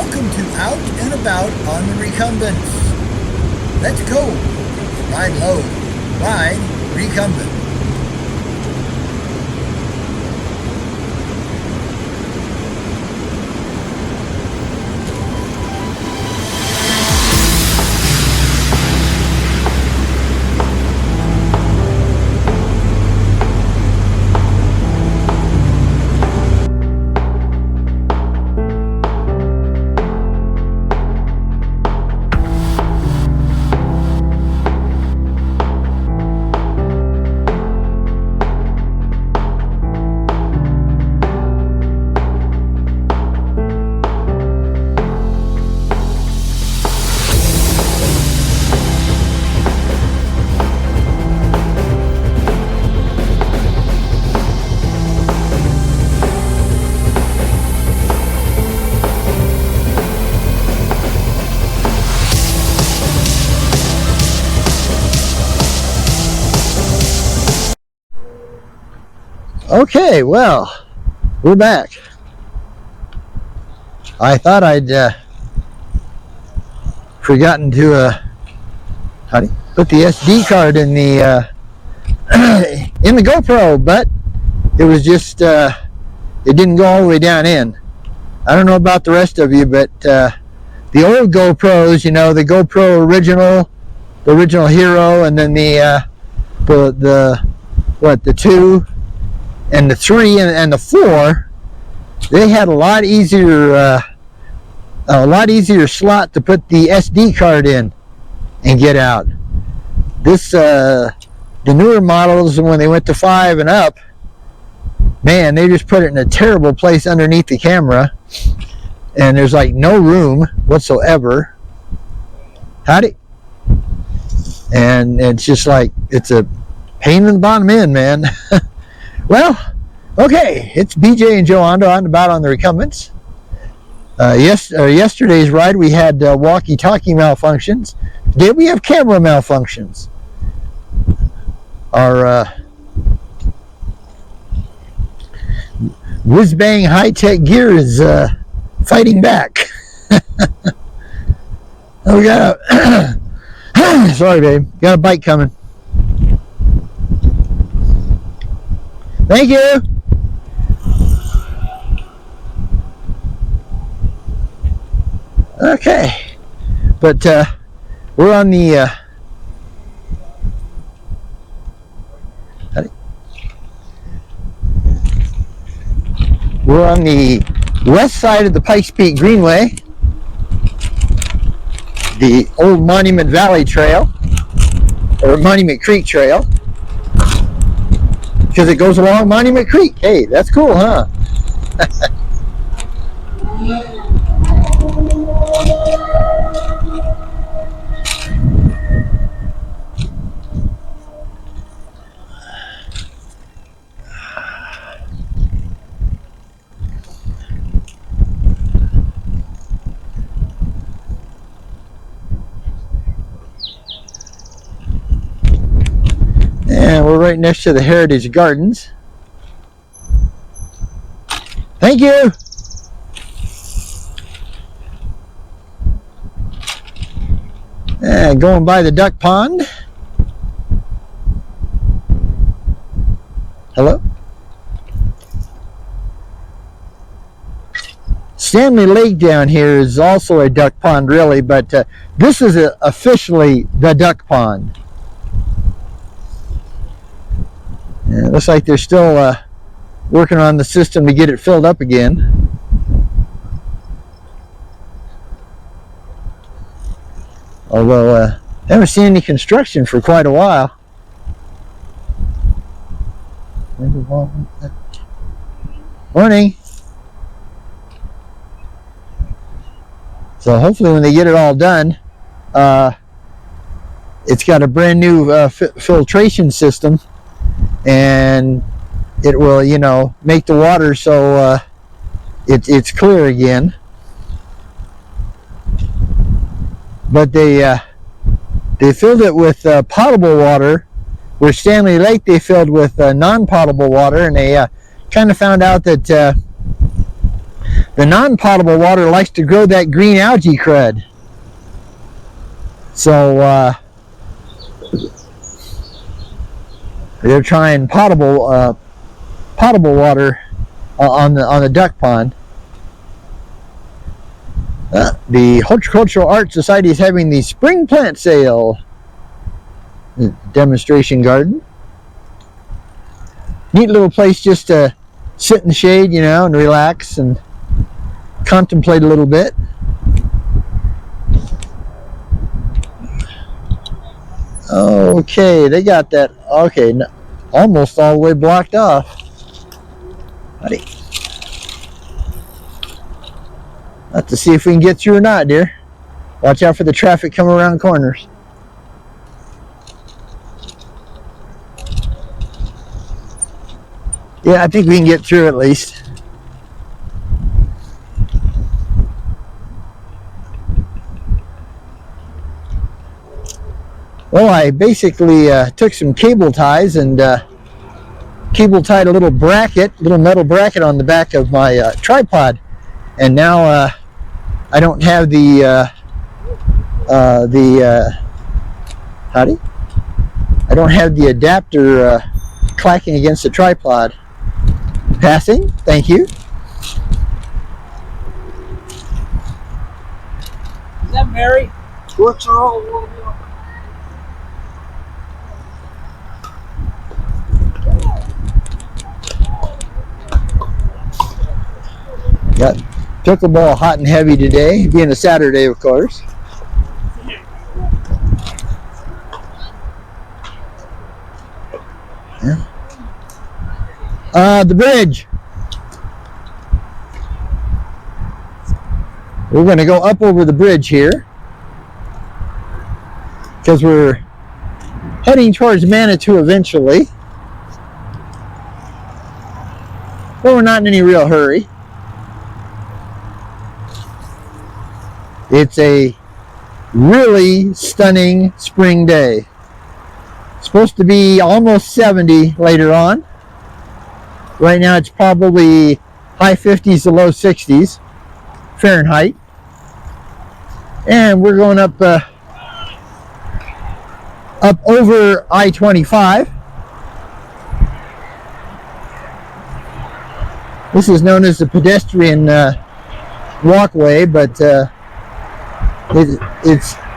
Welcome to Out and About on the Recumbents. Let's go. Ride low. Ride recumbent. Okay, well, we're back. I thought I'd forgotten to put the SD card in the in the GoPro, but it was just it didn't go all the way down in. I don't know about the rest of you, but the old GoPros, you know, the GoPro original, the original Hero, and then the 2 and the 3 and the 4, they had a lot easier slot to put the SD card in and get out. This the newer models, when they went to 5 and up, man, they just put it in a terrible place underneath the camera, and there's like no room whatsoever. Howdy. And it's just like, it's a pain in the bottom end, man. Well, okay, it's BJ and Joe Hondo out and about on the Recumbents. Yesterday's ride we had walkie-talkie malfunctions. Today we have camera malfunctions. Our whiz-bang high-tech gear is fighting back. Oh, we got a sorry, babe, got a bike coming. Thank you. Okay, but we're on the west side of the Pikes Peak Greenway, the old Monument Valley Trail, or Monument Creek Trail, because it goes along Monument Creek. Hey, that's cool, huh? And we're right next to the Heritage Gardens. Thank you. And going by the duck pond. Hello? Stanley Lake down here is also a duck pond, really, but this is officially the duck pond. Yeah, it looks like they're still working on the system to get it filled up again. Although I haven't seen any construction for quite a while. Morning. So hopefully when they get it all done, it's got a brand new filtration system, and it will, you know, make the water so it's clear again. But they filled it with potable water, where Stanley Lake they filled with non-potable water, and they kind of found out that The non-potable water likes to grow that green algae crud. So they're trying potable water on the duck pond. The Horticultural Art Society is having the spring plant sale. Demonstration garden. Neat little place just to sit in the shade, you know, and relax and contemplate a little bit. Okay, they got that. Okay, almost all the way blocked off. Buddy. Have to see if we can get through or not, dear. Watch out for the traffic coming around corners. Yeah, I think we can get through at least. Well, I basically took some cable ties and cable tied a little metal bracket on the back of my tripod, and now I don't have I don't have the adapter clacking against the tripod. Passing, thank you. Is that Mary? Works are all over. Got pickleball hot and heavy today, being a Saturday, of course. Yeah. The bridge. We're going to go up over the bridge here because we're heading towards Manitou eventually. But we're not in any real hurry. It's a really stunning spring day. It's supposed to be almost 70 later on. Right now it's probably high 50s to low 60s Fahrenheit. And we're going up over I-25. This is known as the pedestrian walkway, but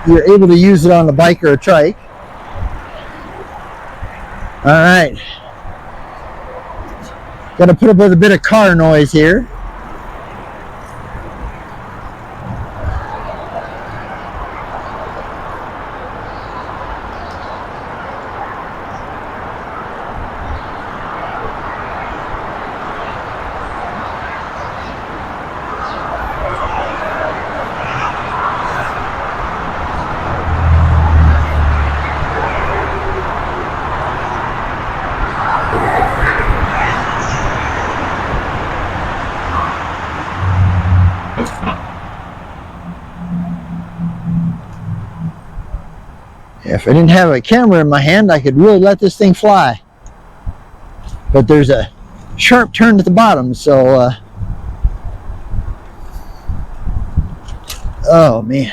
you're able to use it on a bike or a trike. All right. Got to put up with a bit of car noise here. If I didn't have a camera in my hand, I could really let this thing fly. But there's a sharp turn at the bottom, so oh man,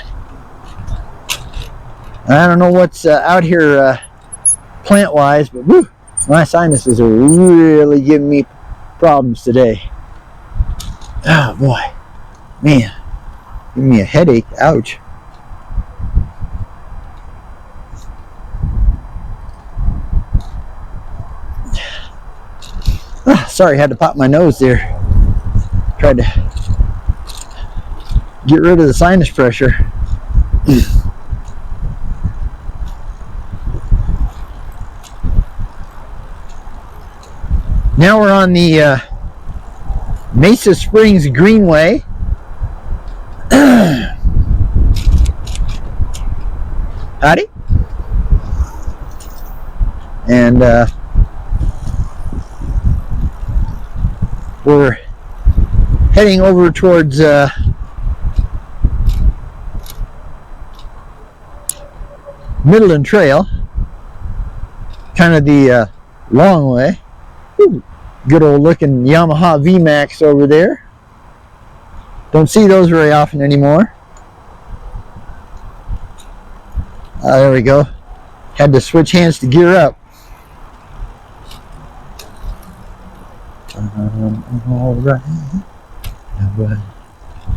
I don't know what's out here plant-wise, but whew, my sinuses are really giving me problems today. Oh boy, man, giving me a headache. Ouch. Sorry, I had to pop my nose there. Tried to get rid of the sinus pressure. Now we're on the Manitou Springs Greenway. Howdy. And we're heading over towards Midland Trail, kind of the long way. Ooh, good old looking Yamaha VMAX over there. Don't see those very often anymore. There we go. Had to switch hands to gear up. All right.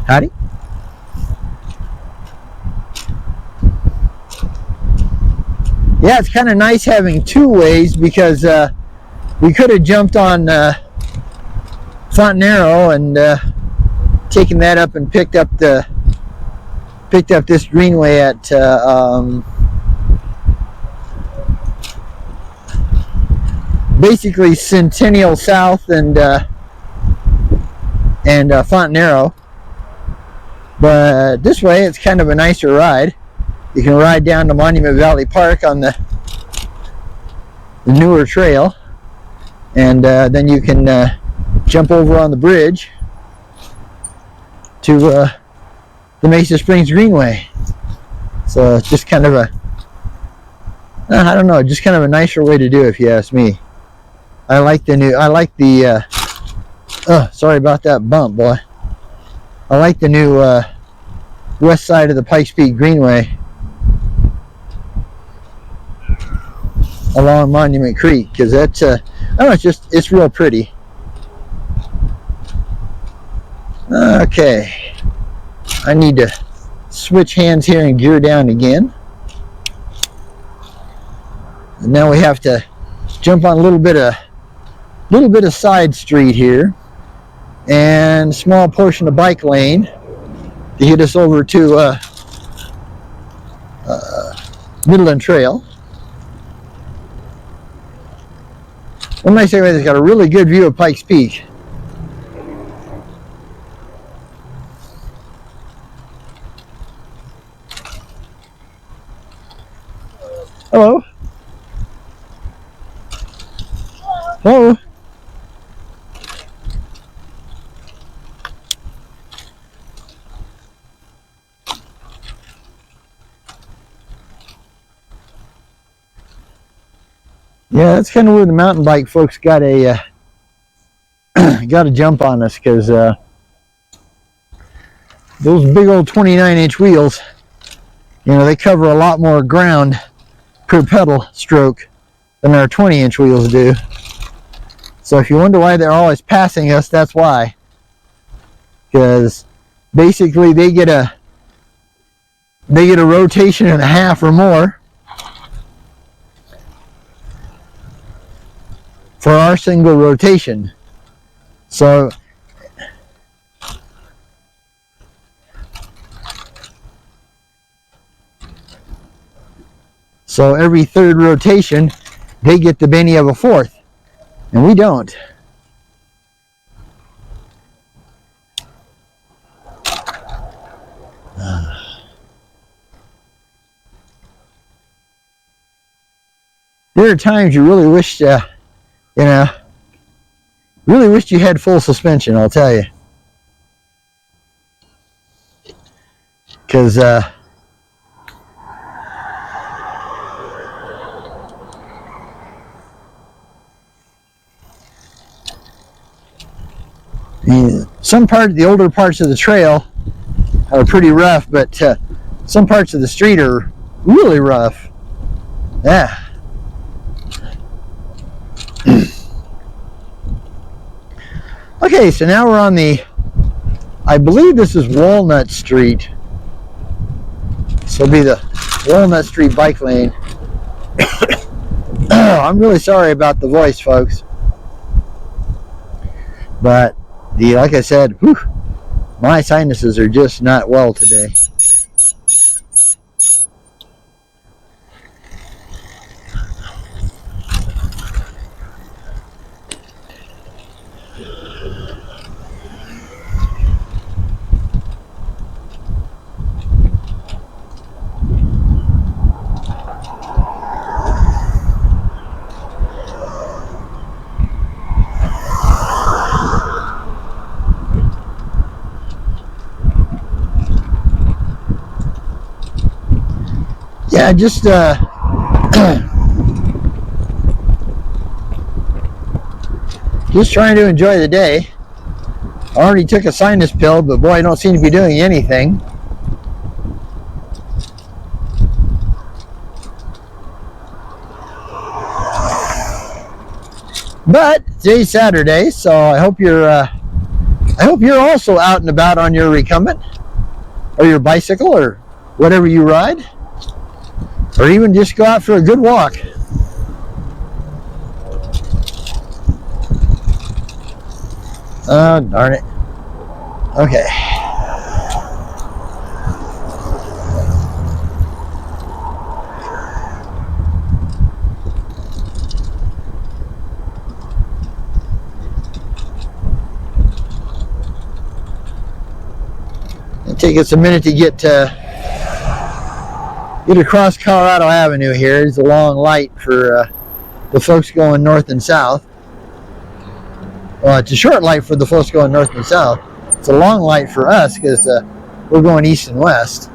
Howdy. Yeah, it's kind of nice having two ways because we could have jumped on Fontanero and taken that up and picked up this greenway at basically Centennial South and Fontanero. But this way, it's kind of a nicer ride. You can ride down to Monument Valley Park on the newer trail, and then you can jump over on the bridge to the Manitou Springs Greenway. So it's just kind of a, I don't know, just kind of a nicer way to do it, if you ask me. I like the sorry about that bump, boy. I like the new west side of the Pikes Peak Greenway along Monument Creek, because that's I don't know, it's real pretty. Okay, I need to switch hands here and gear down again. And now we have to jump on a little bit of side street here and a small portion of bike lane to get us over to Midland Trail. One nice area that's got a really good view of Pikes Peak. Hello. Hello. Yeah, that's kind of where the mountain bike folks got a jump on us, because those big old 29-inch wheels, you know, they cover a lot more ground per pedal stroke than our 20-inch wheels do. So if you wonder why they're always passing us, that's why. Because basically they get a rotation and a half or more for our single rotation. So every third rotation they get the benny of a fourth, and we don't. There are times you really wish really wished you had full suspension, I'll tell you. Because the older parts of the trail are pretty rough, but some parts of the street are really rough. Yeah. Okay, so now we're on I believe this is Walnut Street. This will be the Walnut Street bike lane. I'm really sorry about the voice, folks. But like I said, whew, my sinuses are just not well today. Yeah, just just trying to enjoy the day. already took a sinus pill, but boy, I don't seem to be doing anything. But today's Saturday, so I hope you're also out and about on your recumbent or your bicycle or whatever you ride, or even just go out for a good walk. Oh, darn it. Okay. It'll take us a minute to get across Colorado Avenue here. It's a long light for the folks going north and south. Well, it's a short light for the folks going north and south. It's a long light for us because we're going east and west.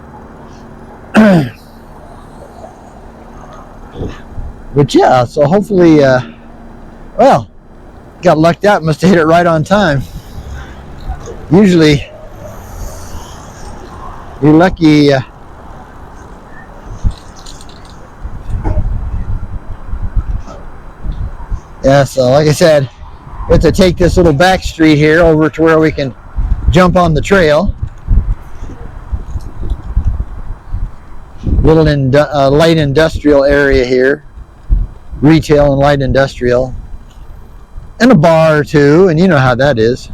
But yeah, so hopefully, well, got lucked out. Must have hit it right on time. Usually, you're lucky. Yeah, so like I said, we have to take this little back street here over to where we can jump on the trail. Little light industrial area here, retail and light industrial, and a bar or two, and you know how that is.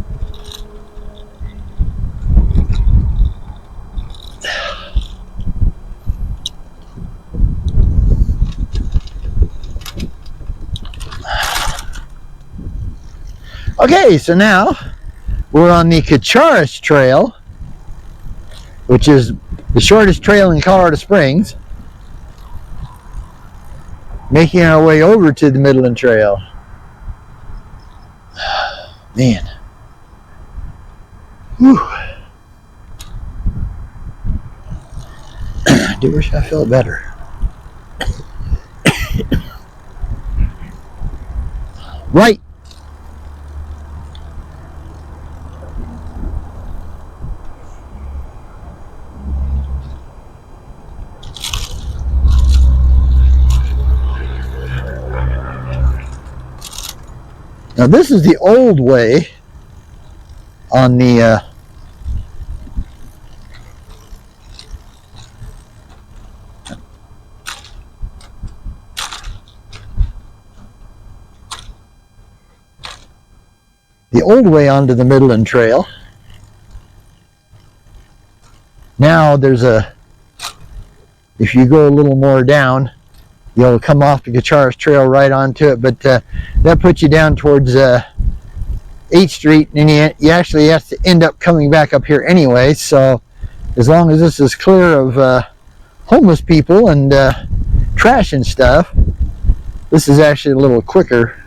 Okay, so now we're on the Kacharis Trail, which is the shortest trail in Colorado Springs, making our way over to the Midland Trail. Man. Whew. I do wish I felt better. Right. Now this is the old way on the old way onto the Midland Trail. Now there's if you go a little more down, you'll come off the Kacharis Trail right onto it, but that puts you down towards 8th Street, and you actually have to end up coming back up here anyway. So as long as this is clear of homeless people and trash and stuff, this is actually a little quicker.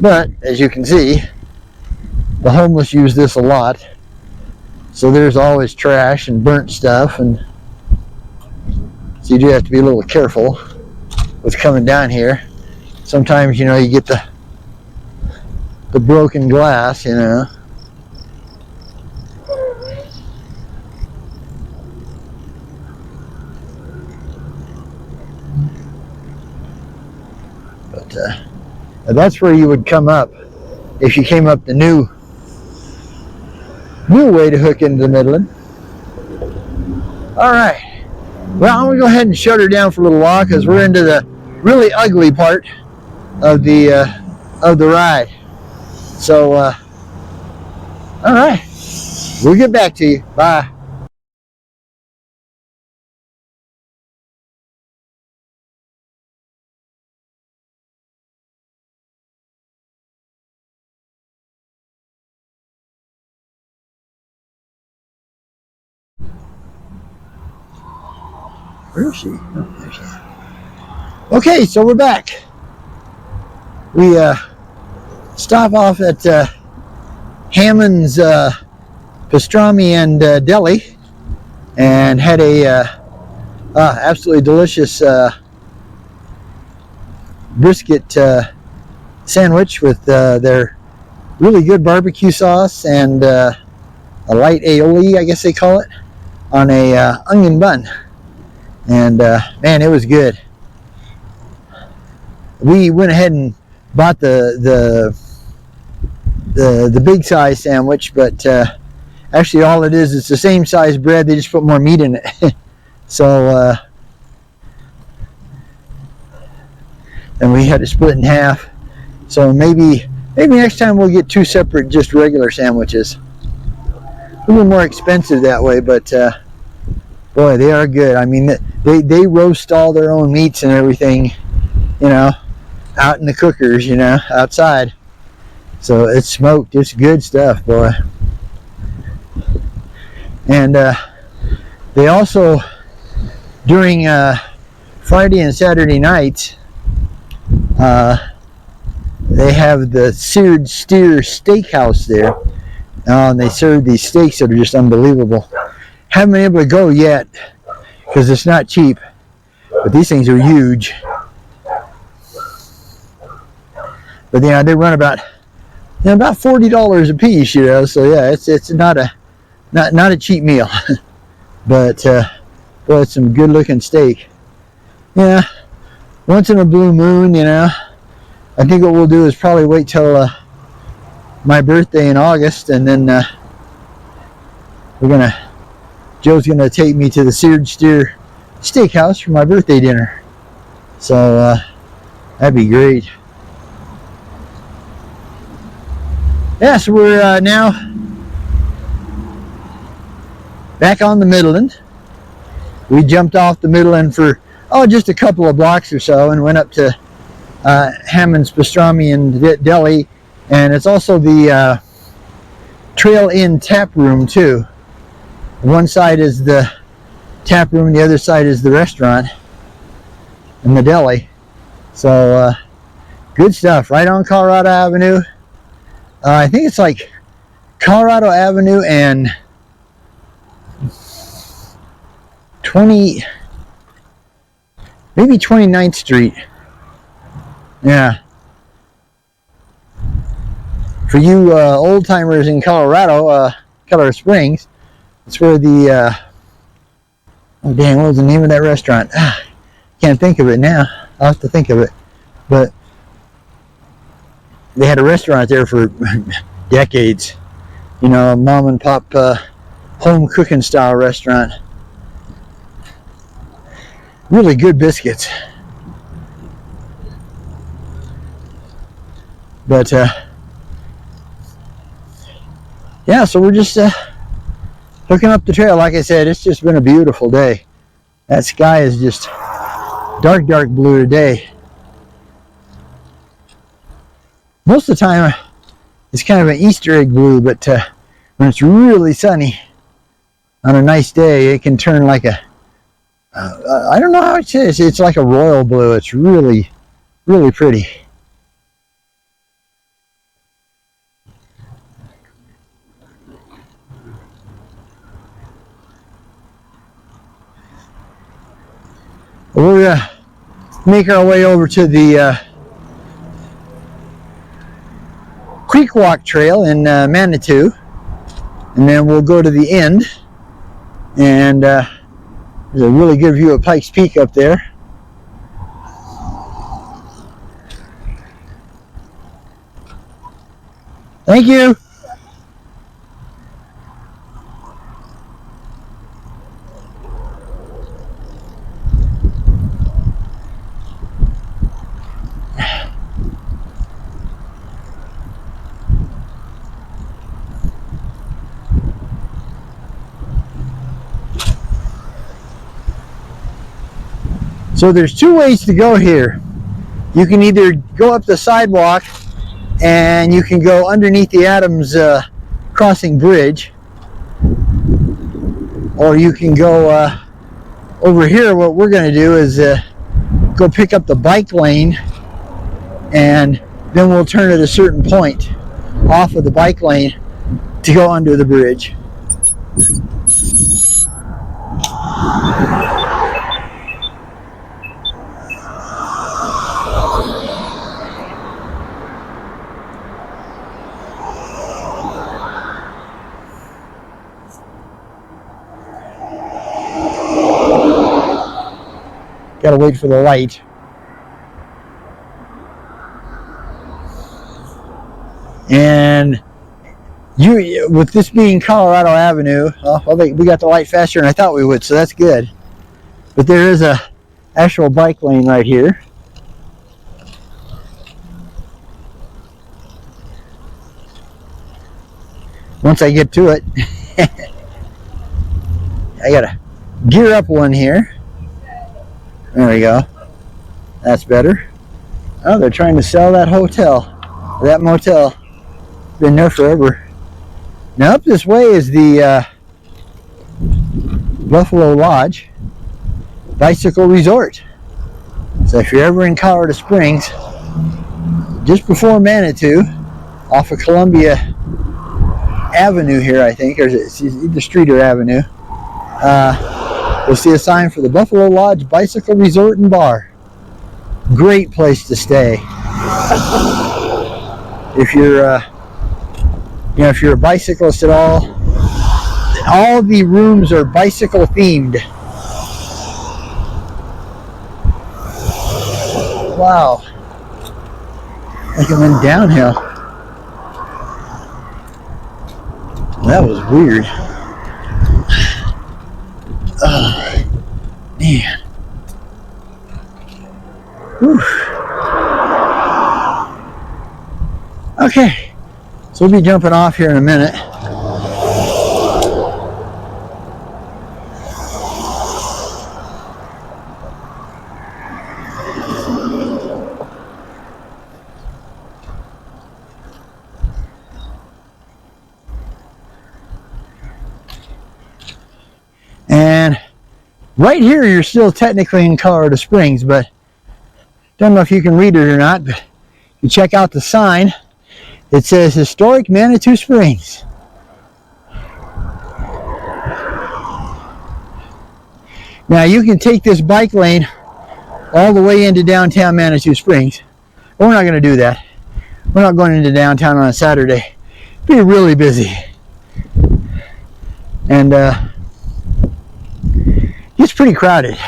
But as you can see, the homeless use this a lot. So there's always trash and burnt stuff, and so you do have to be a little careful with coming down here. Sometimes, you know, you get the broken glass, you know. But that's where you would come up if you came up the new way to hook into the Midland. All right. Well, I'm gonna go ahead and shut her down for a little while because we're into the really ugly part of the ride. So, all right. We'll get back to you. Bye. Where is she? Oh, there she is. Okay, so we're back. We stop off at Hammond's Pastrami and Deli, and had a absolutely delicious brisket sandwich with their really good barbecue sauce and a light aioli, I guess they call it, on a onion bun. And man, it was good. We went ahead and bought the big size sandwich, but actually all it is, it's the same size bread, they just put more meat in it. So and we had to split in half. So maybe next time we'll get 2 separate, just regular sandwiches. A little more expensive that way, but boy, they are good. I mean, they roast all their own meats and everything, you know, out in the cookers, you know, outside. So it's smoked. It's good stuff, boy. And they also, during Friday and Saturday nights, they have the Seared Steer Steakhouse there. And they serve these steaks that are just unbelievable. Haven't been able to go yet because it's not cheap, but these things are huge. But yeah, they run about $40 a piece, you know. So yeah, it's not a cheap meal. But boy, it's some good looking steak. Yeah, once in a blue moon, you know. I think what we'll do is probably wait till my birthday in August, and then Joe's gonna take me to the Seared Steer Steakhouse for my birthday dinner. So that'd be great. Yeah, so we're now back on the Midland. We jumped off the Midland for just a couple of blocks or so and went up to Hammond's Pastrami and Deli, and it's also the Trail Inn tap room too. One side is the tap room, and the other side is the restaurant and the deli. So good stuff, right on Colorado Avenue. I think it's like Colorado Avenue and 29th Street. Yeah. For you old timers in Colorado, Colorado Springs, it's where the oh dang, what was the name of that restaurant? Can't think of it now. I'll have to think of it. But they had a restaurant there for decades. You know, a mom and pop home cooking style restaurant. Really good biscuits. But yeah, so we're just hooking up the trail. Like I said, it's just been a beautiful day. That sky is just dark blue today. Most of the time it's kind of an Easter egg blue, but when it's really sunny on a nice day, it can turn like a I don't know how it is. It's like a royal blue. It's really pretty. We're gonna make our way over to the Creek Walk Trail in Manitou, and then we'll go to the end, and there's a really good view of Pikes Peak up there. Thank you. So there's two ways to go here. You can either go up the sidewalk and you can go underneath the Adams Crossing Bridge, or you can go over here. What we're going to do is go pick up the bike lane, and then we'll turn at a certain point off of the bike lane to go under the bridge. Gotta wait for the light. And with this being Colorado Avenue, well, we got the light faster than I thought we would, so that's good. But there is a actual bike lane right here. Once I get to it, I gotta gear up one here. There we go. That's better. Oh, they're trying to sell that hotel, that motel. Been there forever. Now up this way is the Buffalo Lodge Bicycle Resort. So if you're ever in Colorado Springs, just before Manitou, off of Columbia Avenue here, I think, or it's either street or avenue, you'll see a sign for the Buffalo Lodge Bicycle Resort and Bar. Great place to stay. If you're if you're a bicyclist at all the rooms are bicycle themed. Wow. Like it went downhill. That was weird. Oh, man. Whew. Okay. So we'll be jumping off here in a minute. And right here you're still technically in Colorado Springs, but don't know if you can read it or not, but you check out the sign. It says Historic Manitou Springs. Now you can take this bike lane all the way into downtown Manitou Springs. But we're not going to do that. We're not going into downtown on a Saturday. It'll be really busy. And it's pretty crowded.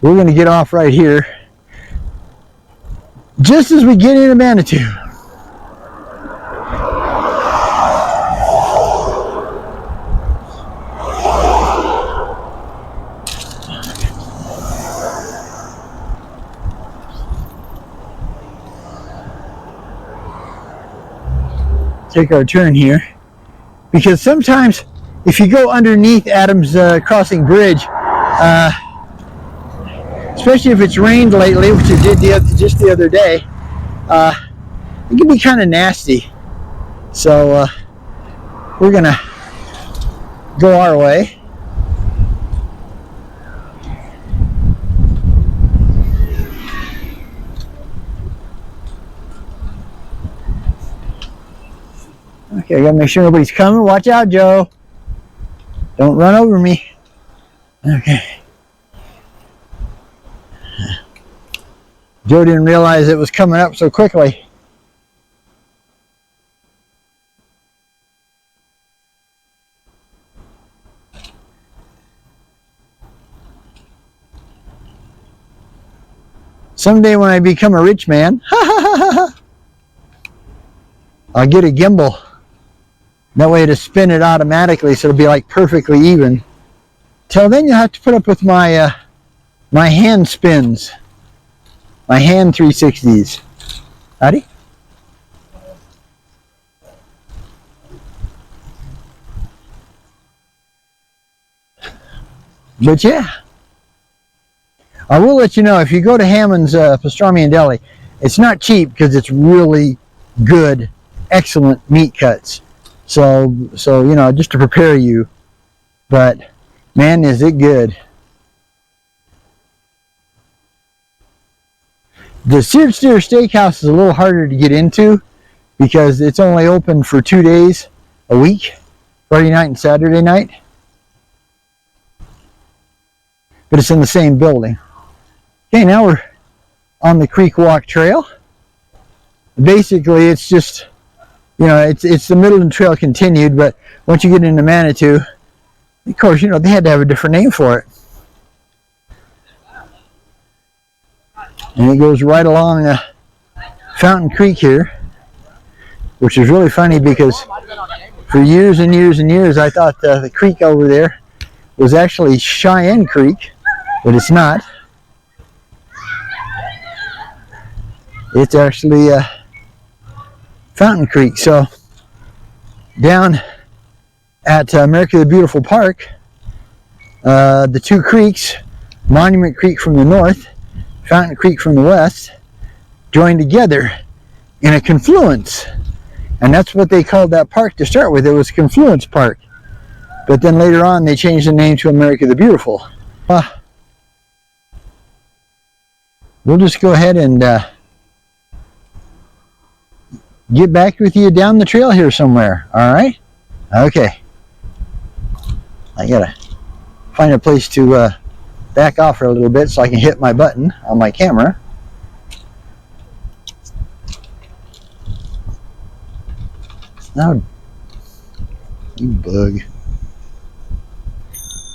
We're going to get off right here just as we get into Manitou. Take our turn here, because sometimes if you go underneath Adams Crossing Bridge, especially if it's rained lately, which it did just the other day, it can be kind of nasty. So we're gonna go our way. Okay, I gotta make sure nobody's coming. Watch out, Joe. Don't run over me. Okay. Joe didn't realize it was coming up so quickly. Someday when I become a rich man, I'll get a gimbal. That way to spin it automatically so it'll be like perfectly even. Till then you'll have to put up with my my hand spins. My hand 360s. Howdy? But yeah. I will let you know, if you go to Hammond's Pastrami and Deli, it's not cheap because it's really good, excellent meat cuts. So you know, just to prepare you. But man, is it good. The Seared Steer Steakhouse is a little harder to get into because it's only open for 2 days a week, Friday night and Saturday night. But it's in the same building. Okay, now we're on the Creek Walk Trail. Basically, it's just, you know, it's the Midland Trail continued, but once you get into Manitou, of course, you know, they had to have a different name for it. And it goes right along Fountain Creek here, which is really funny because for years and years and years I thought the creek over there was actually Cheyenne Creek, but it's not. It's actually Fountain Creek. So down at America the Beautiful Park, the two creeks, Monument Creek from the north, Fountain Creek from the west, join together in a confluence. And that's what they called that park to start with. It was Confluence Park. But then later on they changed the name to America the Beautiful. We'll just go ahead and get back with you down the trail here somewhere. All right? Okay. I gotta find a place to back off for a little bit so I can hit my button on my camera. Now, you bug.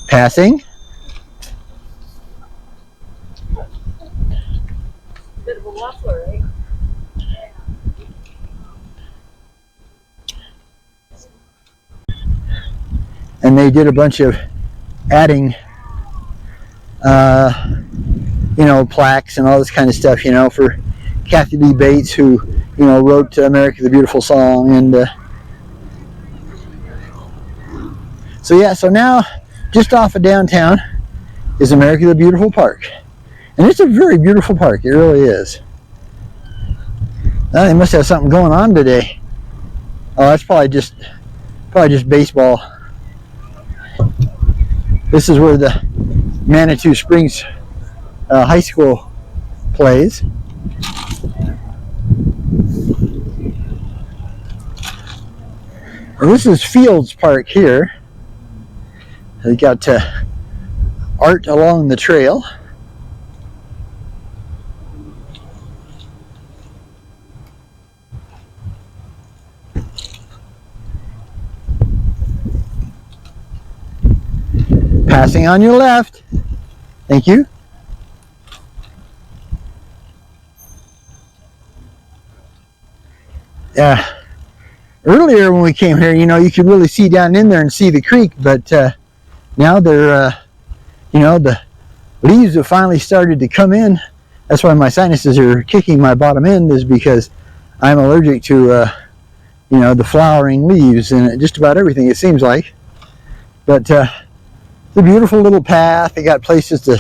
Passing. Bit of a waffler, eh? And they did a bunch of adding plaques and all this kind of stuff, for Kathy Lee Bates, who, wrote America the Beautiful song. And so now just off of downtown is America the Beautiful Park. And it's a very beautiful park, it really is. They must have something going on today. Oh, that's probably just baseball. This is where the Manitou Springs High School plays. And this is Fields Park here. They got art along the trail. Passing on your left. Thank you. Earlier when we came here, you could really see down in there and see the creek, but now they're, the leaves have finally started to come in. That's why my sinuses are kicking my bottom end, is because I'm allergic to, the flowering leaves and just about everything, it seems like. But it's a beautiful little path. They got places to,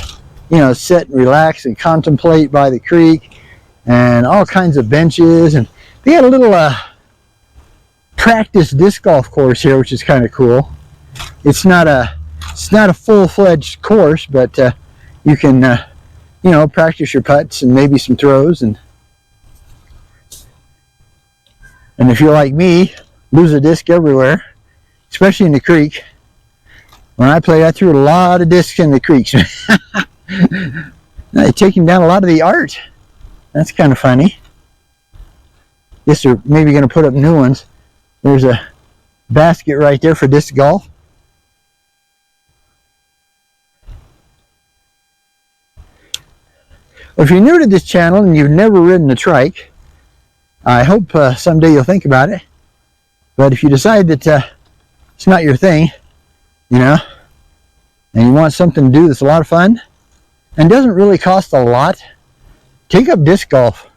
sit and relax and contemplate by the creek, and all kinds of benches. And they got a little practice disc golf course here, which is kind of cool. It's not a full-fledged course, but you can practice your putts and maybe some throws, and if you're like me, lose a disc everywhere, especially in the creek. When I played, I threw a lot of discs in the creeks. They're taking down a lot of the art. That's kind of funny. Guess they're maybe going to put up new ones. There's a basket right there for disc golf. Well, if you're new to this channel and you've never ridden a trike, I hope someday you'll think about it. But if you decide that it's not your thing, and you want something to do that's a lot of fun and doesn't really cost a lot, take up disc golf.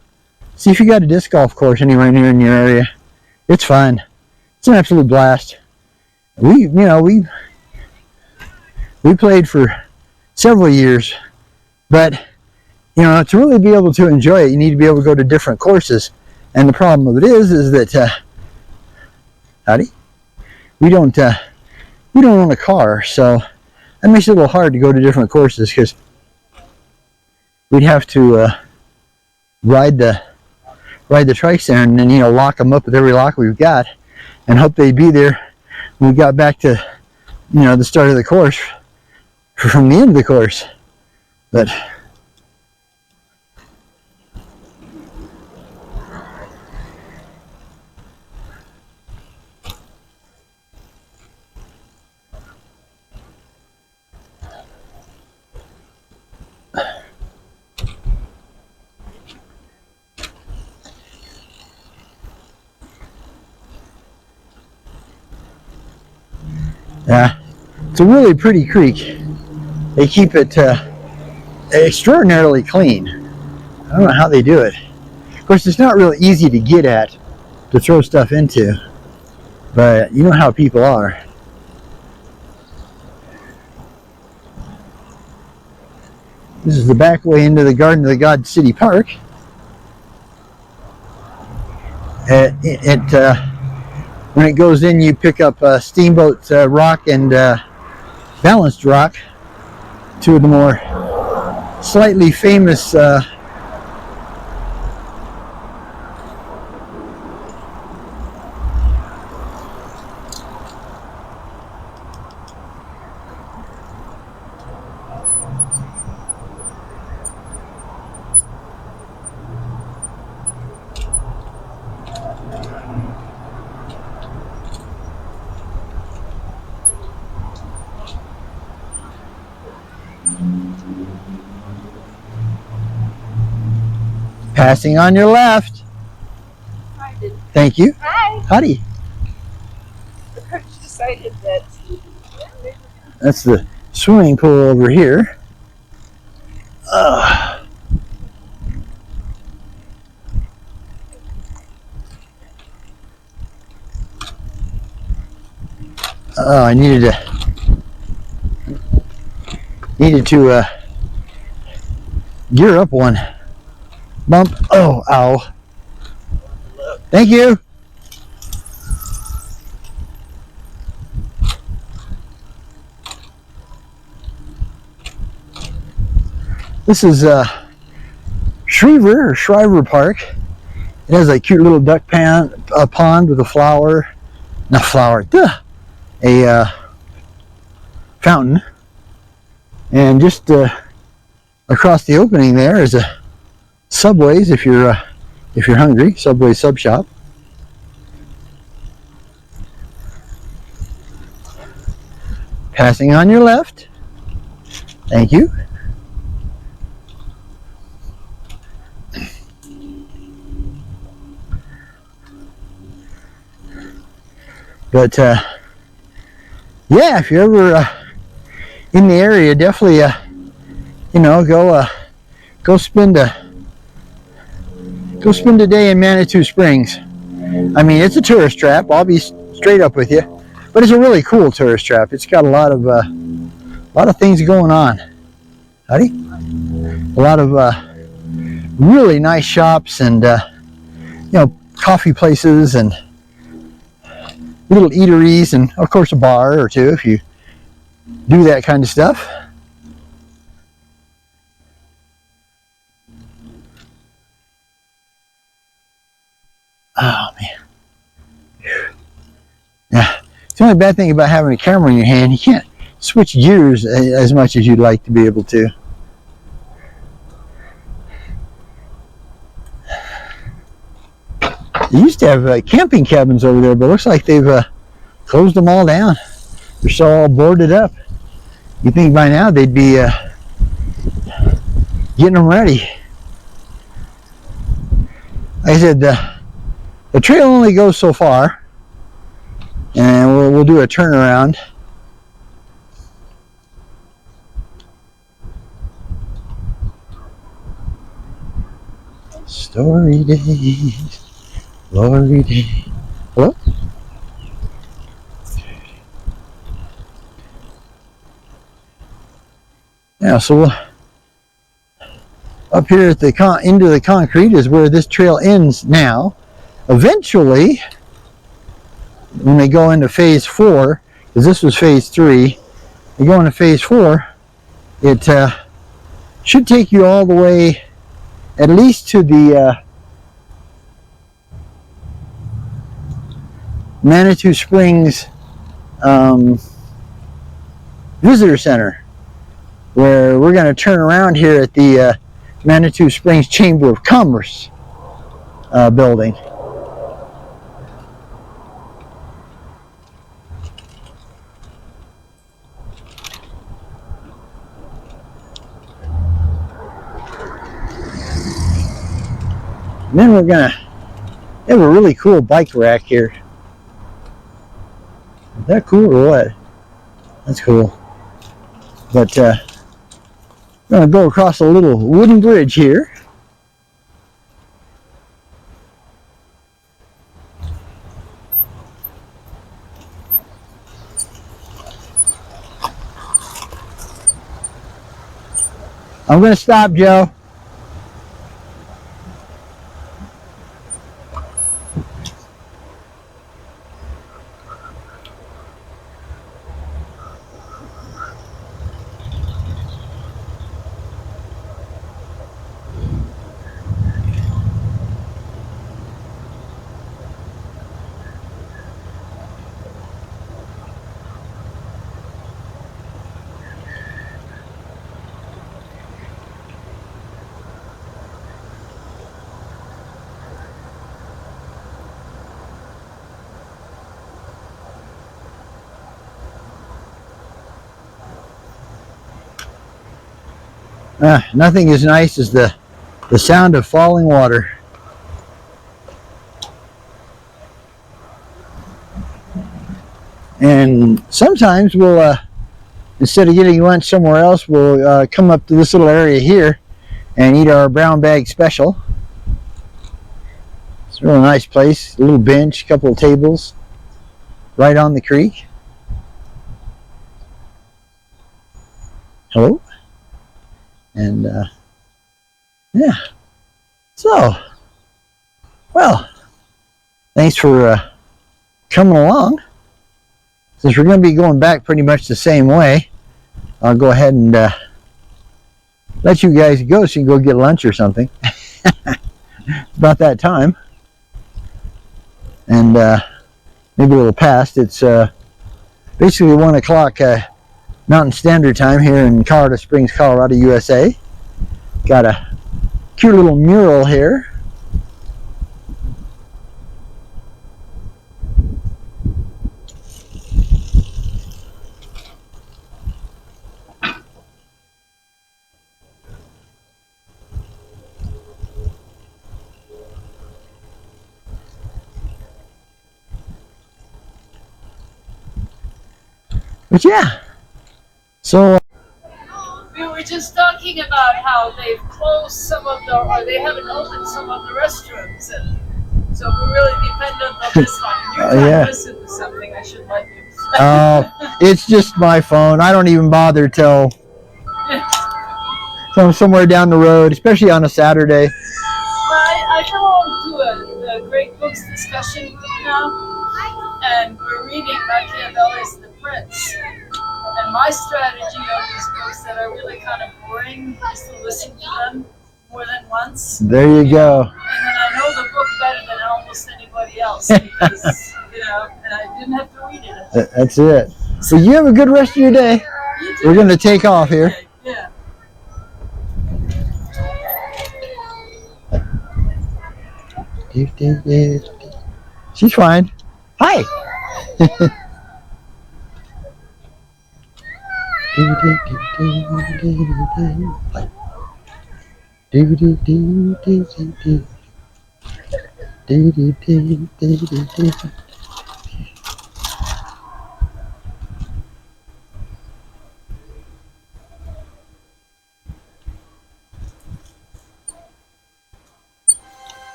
See if you got a disc golf course anywhere near in your area. It's fun. It's an absolute blast. We played for several years, but to really be able to enjoy it, you need to be able to go to different courses. And the problem of it is that we don't own a car, so that makes it a little hard to go to different courses, because we'd have to ride the trikes there and then lock them up with every lock we've got and hope they'd be there when we got back to the start of the course from the end of the course. But Yeah, it's a really pretty creek. They keep it extraordinarily clean. I don't know how they do it. Of course, it's not really easy to get at, to throw stuff into, but you know how people are. This is the back way into the Garden of the God City Park. When it goes in, you pick up Steamboat Rock and Balanced Rock, two of the more slightly famous passing on your left. I did. Thank you. Hi. Howdy. I just decided that. That's the swimming pool over here. Oh, I needed to gear up one bump. Oh, ow. Thank you. This is Shriver Park. It has a cute little duck pond with a fountain. And just across the opening there is a Subway's if you're hungry. Subway sub shop. Passing on your left. Thank you. But yeah, if you're ever in the area, definitely go spend a day in Manitou Springs. I mean, it's a tourist trap. I'll be straight up with you, but it's a really cool tourist trap. It's got a lot of things going on. Howdy. A lot of really nice shops and coffee places and little eateries, and of course a bar or two if you do that kind of stuff. Oh man. Yeah. The only bad thing about having a camera in your hand, you can't switch gears as much as you'd like to be able to. They used to have camping cabins over there, but it looks like they've closed them all down. They're so all boarded up. You'd think by now they'd be getting them ready. Like I said, the trail only goes so far, and we'll do a turnaround. Story days. Glory days. Hello? Yeah, so up here at the into the concrete is where this trail ends now. Eventually, when they go into phase 4, because this was phase 3, they go into phase 4, it should take you all the way at least to the Manitou Springs Visitor Center, where we're going to turn around here at the Manitou Springs Chamber of Commerce building. And then we're going to have a really cool bike rack here. Is that cool or what? That's cool. But I'm going to go across a little wooden bridge here. I'm going to stop, Joe. Nothing as nice as the sound of falling water. And sometimes we'll, instead of getting lunch somewhere else, we'll come up to this little area here and eat our brown bag special. It's a really nice place. A little bench, a couple of tables, right on the creek. Hello. And yeah, so, well, thanks for coming along. Since we're going to be going back pretty much the same way, I'll go ahead and let you guys go so you can go get lunch or something. It's about that time. And maybe a little past. It's basically 1 o'clock Mountain Standard Time here in Colorado Springs, Colorado, USA. Got a cute little mural here. But yeah, so We were just talking about how they've closed some of the, or they haven't opened some of the restrooms, and so we're really dependent on this one. You're trying to listen to something, I should let you. It's just my phone. I don't even bother till I'm somewhere down the road, especially on a Saturday. I belong to a great books discussion group now, and we're reading Machiavelli's The Prince. And my strategy on these books that are really kind of boring is to listen to them more than once. There you go. And then I know the book better than almost anybody else because, and I didn't have to read it. That's it. So you have a good rest of your day. We're going to take off here. Yeah. She's fine. Hi.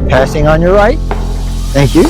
Passing on your right. Thank you.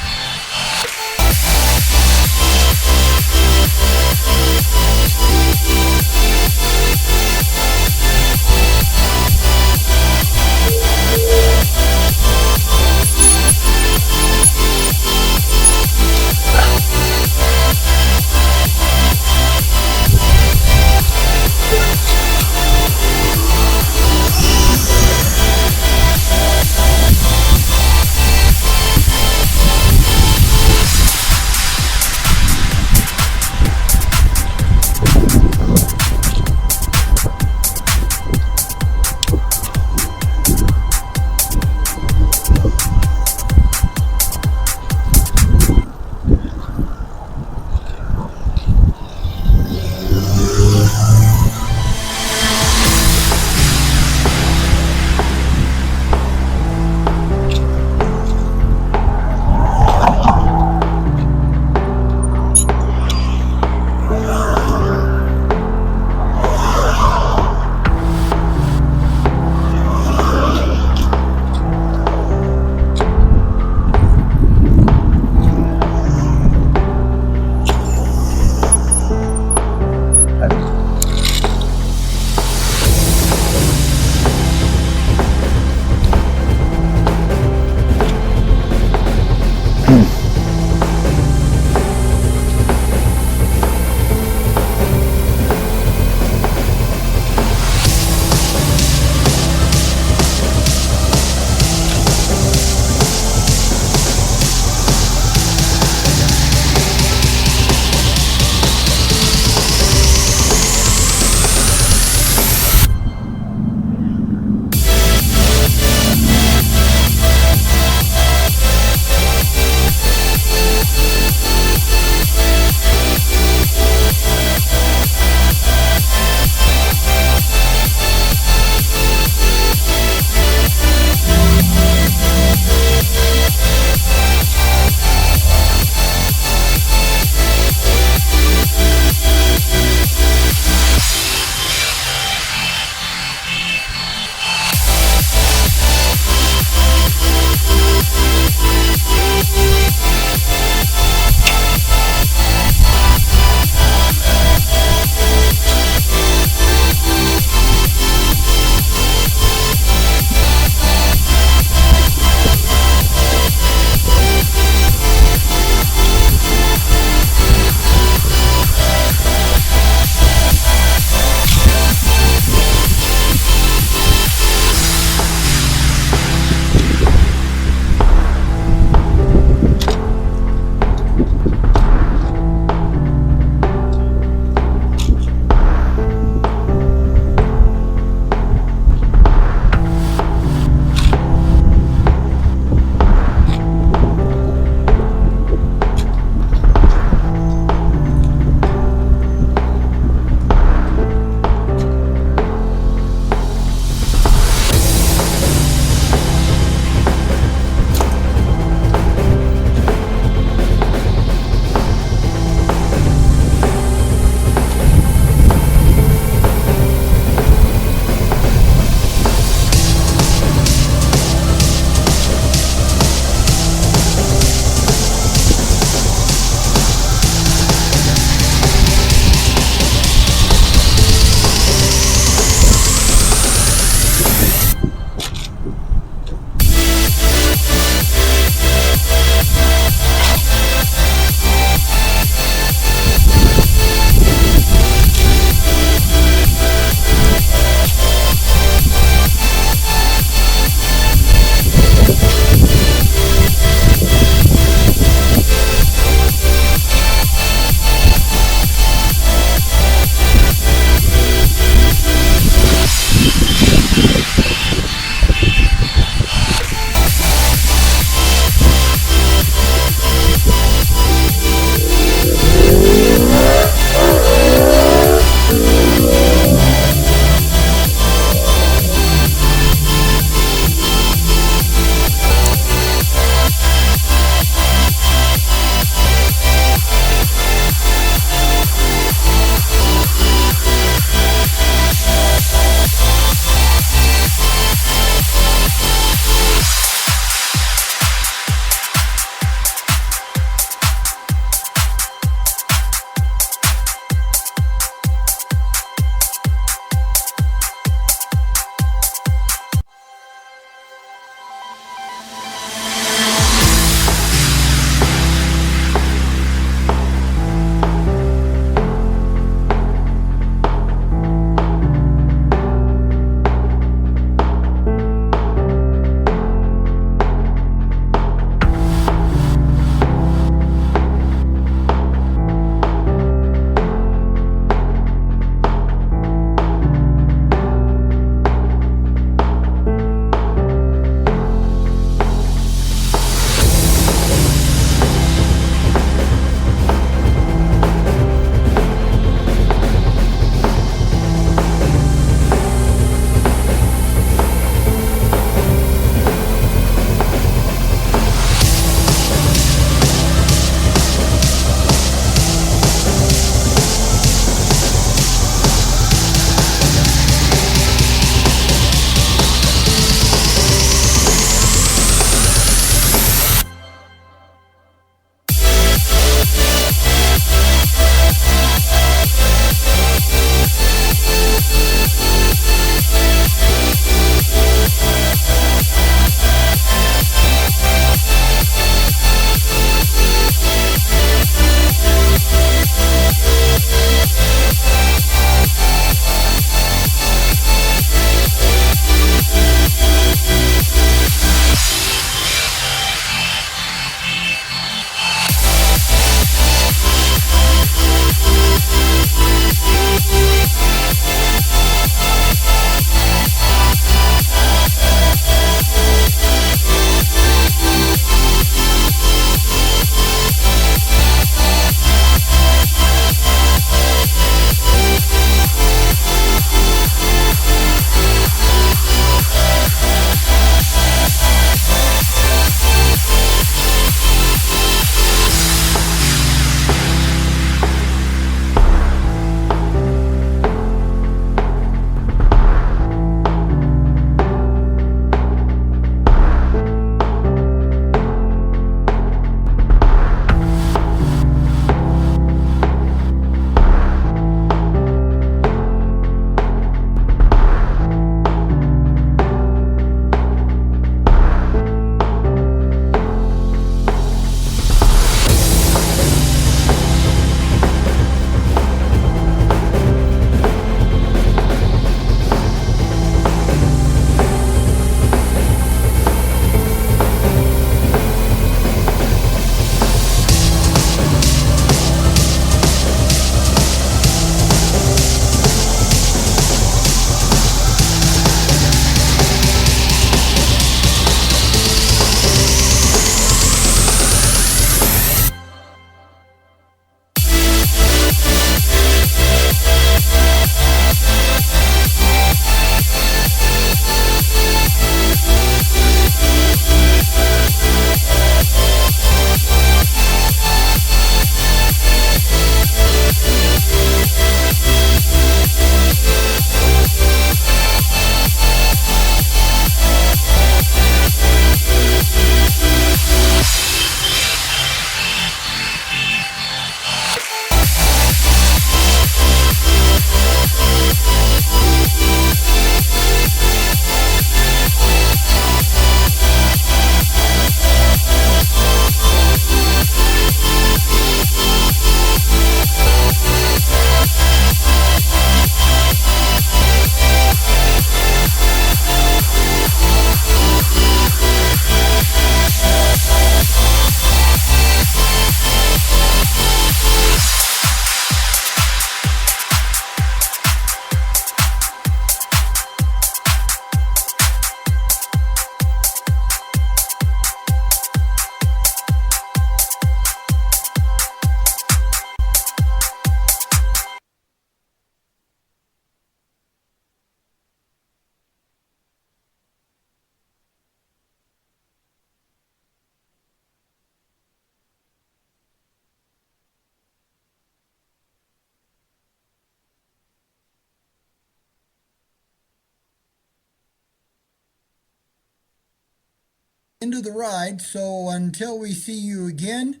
End of the ride, so until we see you again,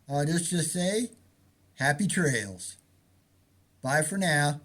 I'll just say happy trails. Bye for now.